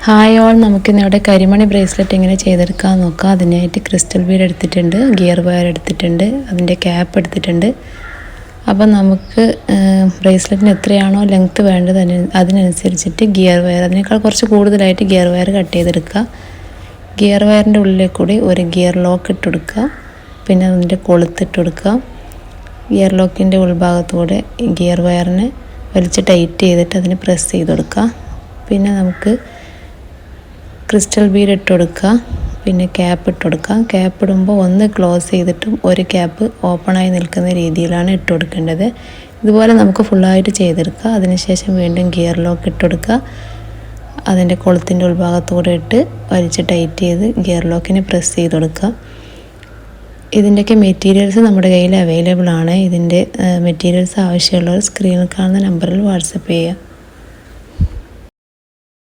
Hi all, നമുക്കിന്നിവിടെ കരിമണി bracelet എങ്ങനെ ചെയ്തെടുക്കാമെന്ന് നോക്കാം. അതിനായിട്ട് ക്രിസ്റ്റൽ ബീഡ് എടുത്തിട്ടുണ്ട്, ഗിയർ വയർ എടുത്തിട്ടുണ്ട്, അതിൻ്റെ ക്യാപ്പ് എടുത്തിട്ടുണ്ട്. അപ്പം നമുക്ക് ബ്രേസ്ലെറ്റിന് എത്രയാണോ ലെങ്ത്ത് വേണ്ടത് അതിനനുസരിച്ചിട്ട് ഗിയർ വയർ, അതിനേക്കാൾ കുറച്ച് കൂടുതലായിട്ട് ഗിയർ വയർ കട്ട് ചെയ്തെടുക്കുക. ഗിയർ വയറിൻ്റെ ഉള്ളിലേക്ക് കൂടി ഒരു ഗിയർ ലോക്ക് ഇട്ട് കൊടുക്കുക, പിന്നെ അതിൻ്റെ കൊളുത്തിട്ട് കൊടുക്കുക. ഗിയർ ലോക്കിൻ്റെ ഉൾഭാഗത്തൂടെ ഗിയർ വയറിനെ വലിച്ച് ടൈറ്റ് ചെയ്തിട്ട് അതിന് പ്രസ് ചെയ്ത് കൊടുക്കുക. പിന്നെ നമുക്ക് ക്രിസ്റ്റൽ ബീഡ് ഇട്ട് കൊടുക്കുക, പിന്നെ ക്യാപ്പ് ഇട്ട് കൊടുക്കുക. ക്യാപ്പ് ഇടുമ്പോൾ ഒന്ന് ക്ലോസ് ചെയ്തിട്ടും ഒരു ക്യാപ്പ് ഓപ്പണായി നിൽക്കുന്ന രീതിയിലാണ് ഇട്ട് കൊടുക്കേണ്ടത്. ഇതുപോലെ നമുക്ക് ഫുള്ളായിട്ട് ചെയ്തെടുക്കുക. അതിനുശേഷം വീണ്ടും ഗിയർ ലോക്ക് ഇട്ട് കൊടുക്കുക, അതിൻ്റെ കൊളുത്തിൻ്റെ ഉൾഭാഗത്തൂടെ ഇട്ട് വലിച്ച് ടൈറ്റ് ചെയ്ത് ഗിയർ ലോക്കിന് പ്രസ് ചെയ്ത് കൊടുക്കുക. ഇതിൻ്റെയൊക്കെ മെറ്റീരിയൽസ് നമ്മുടെ കയ്യിൽ അവൈലബിൾ ആണ്. ഇതിൻ്റെ മെറ്റീരിയൽസ് ആവശ്യമുള്ളവർ സ്ക്രീനിൽ കാണുന്ന നമ്പറിൽ വാട്സപ്പ് ചെയ്യുക.